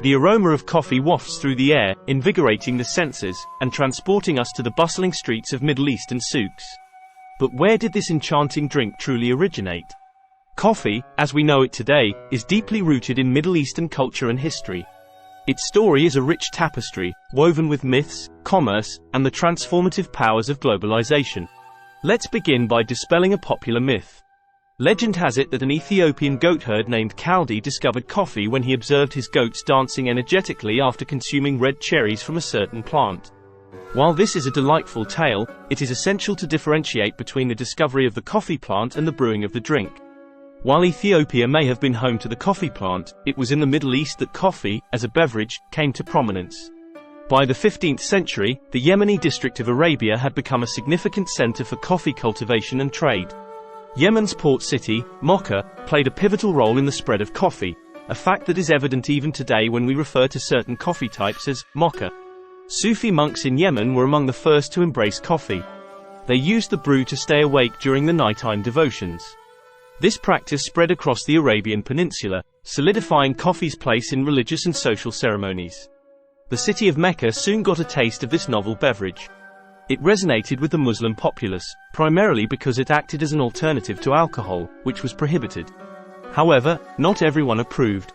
The aroma of coffee wafts through the air, invigorating the senses, and transporting us to the bustling streets of Middle Eastern souks. But where did this enchanting drink truly originate? Coffee, as we know it today, is deeply rooted in Middle Eastern culture and history. Its story is a rich tapestry, woven with myths, commerce, and the transformative powers of globalization. Let's begin by dispelling a popular myth. Legend has it that an Ethiopian goat herd named Kaldi discovered coffee when he observed his goats dancing energetically after consuming red cherries from a certain plant. While this is a delightful tale, it is essential to differentiate between the discovery of the coffee plant and the brewing of the drink. While Ethiopia may have been home to the coffee plant, it was in the Middle East that coffee, as a beverage, came to prominence. By the 15th century, the Yemeni district of Arabia had become a significant center for coffee cultivation and trade. Yemen's port city, Mocha, played a pivotal role in the spread of coffee, a fact that is evident even today when we refer to certain coffee types as mocha. Sufi monks in Yemen were among the first to embrace coffee. They used the brew to stay awake during the nighttime devotions. This practice spread across the Arabian Peninsula, solidifying coffee's place in religious and social ceremonies. The city of Mecca soon got a taste of this novel beverage. It resonated with the Muslim populace, primarily because it acted as an alternative to alcohol, which was prohibited. However, not everyone approved.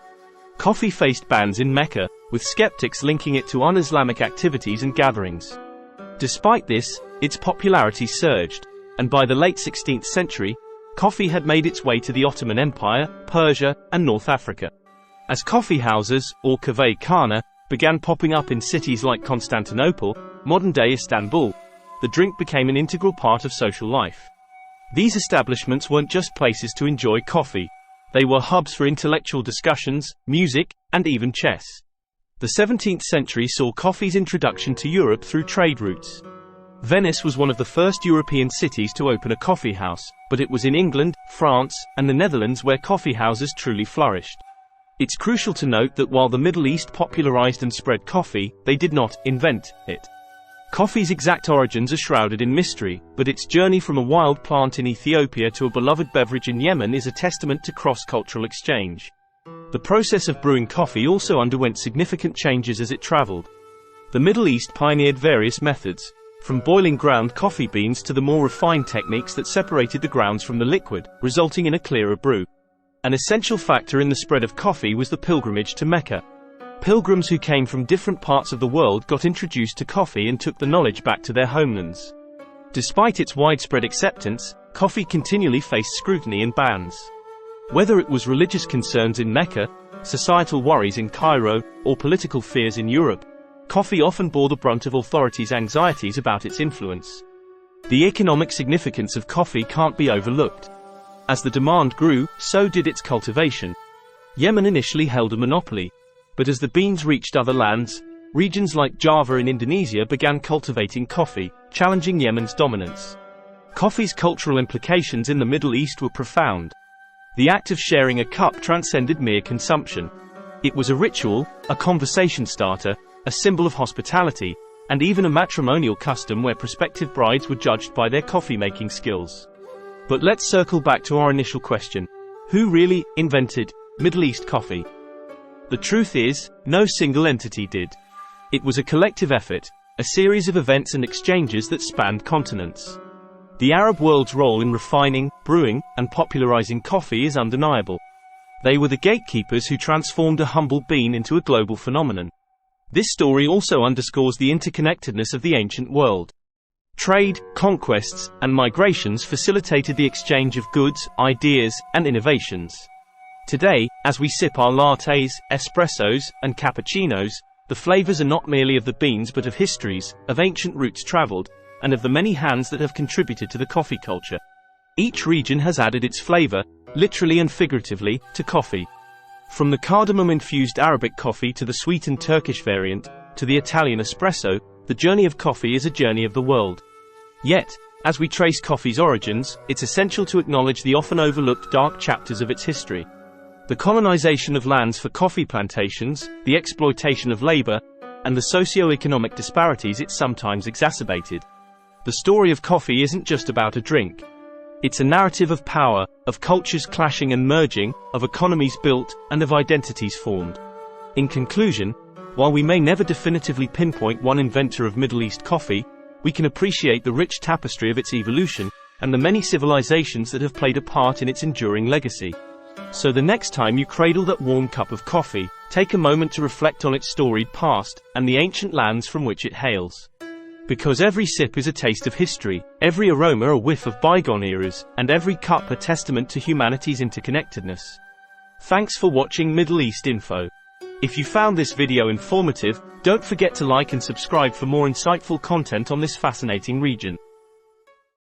Coffee faced bans in Mecca, with skeptics linking it to un-Islamic activities and gatherings. Despite this, its popularity surged, and by the late 16th century, coffee had made its way to the Ottoman Empire, Persia, and North Africa. As coffee houses, or kafé khana, began popping up in cities like Constantinople, modern-day Istanbul, the drink became an integral part of social life. These establishments weren't just places to enjoy coffee. They were hubs for intellectual discussions, music, and even chess. The 17th century saw coffee's introduction to Europe through trade routes. Venice was one of the first European cities to open a coffee house, but it was in England, France, and the Netherlands where coffee houses truly flourished. It's crucial to note that while the Middle East popularized and spread coffee, they did not invent it. Coffee's exact origins are shrouded in mystery, but its journey from a wild plant in Ethiopia to a beloved beverage in Yemen is a testament to cross-cultural exchange. The process of brewing coffee also underwent significant changes as it traveled. The Middle East pioneered various methods, from boiling ground coffee beans to the more refined techniques that separated the grounds from the liquid, resulting in a clearer brew. An essential factor in the spread of coffee was the pilgrimage to Mecca. Pilgrims who came from different parts of the world got introduced to coffee and took the knowledge back to their homelands. Despite its widespread acceptance, coffee continually faced scrutiny and bans. Whether it was religious concerns in Mecca, societal worries in Cairo, or political fears in Europe, coffee often bore the brunt of authorities' anxieties about its influence. The economic significance of coffee can't be overlooked. As the demand grew, so did its cultivation. Yemen initially held a monopoly, but as the beans reached other lands, regions like Java in Indonesia began cultivating coffee, challenging Yemen's dominance. Coffee's cultural implications in the Middle East were profound. The act of sharing a cup transcended mere consumption. It was a ritual, a conversation starter, a symbol of hospitality, and even a matrimonial custom where prospective brides were judged by their coffee-making skills. But let's circle back to our initial question. Who really invented Middle East coffee? The truth is, no single entity did. It was a collective effort, a series of events and exchanges that spanned continents. The Arab world's role in refining, brewing, and popularizing coffee is undeniable. They were the gatekeepers who transformed a humble bean into a global phenomenon. This story also underscores the interconnectedness of the ancient world. Trade, conquests, and migrations facilitated the exchange of goods, ideas, and innovations. Today, as we sip our lattes, espressos, and cappuccinos, the flavors are not merely of the beans but of histories, of ancient routes traveled, and of the many hands that have contributed to the coffee culture. Each region has added its flavor, literally and figuratively, to coffee. From the cardamom-infused Arabic coffee to the sweetened Turkish variant, to the Italian espresso, the journey of coffee is a journey of the world. Yet, as we trace coffee's origins, it's essential to acknowledge the often overlooked dark chapters of its history. The colonization of lands for coffee plantations, the exploitation of labor, and the socio-economic disparities it sometimes exacerbated. The story of coffee isn't just about a drink. It's a narrative of power, of cultures clashing and merging, of economies built, and of identities formed. In conclusion, while we may never definitively pinpoint one inventor of Middle East coffee, we can appreciate the rich tapestry of its evolution, and the many civilizations that have played a part in its enduring legacy. So the next time you cradle that warm cup of coffee, take a moment to reflect on its storied past, and the ancient lands from which it hails. Because every sip is a taste of history, every aroma a whiff of bygone eras, and every cup a testament to humanity's interconnectedness. Thanks for watching Middle East Info. If you found this video informative, don't forget to like and subscribe for more insightful content on this fascinating region.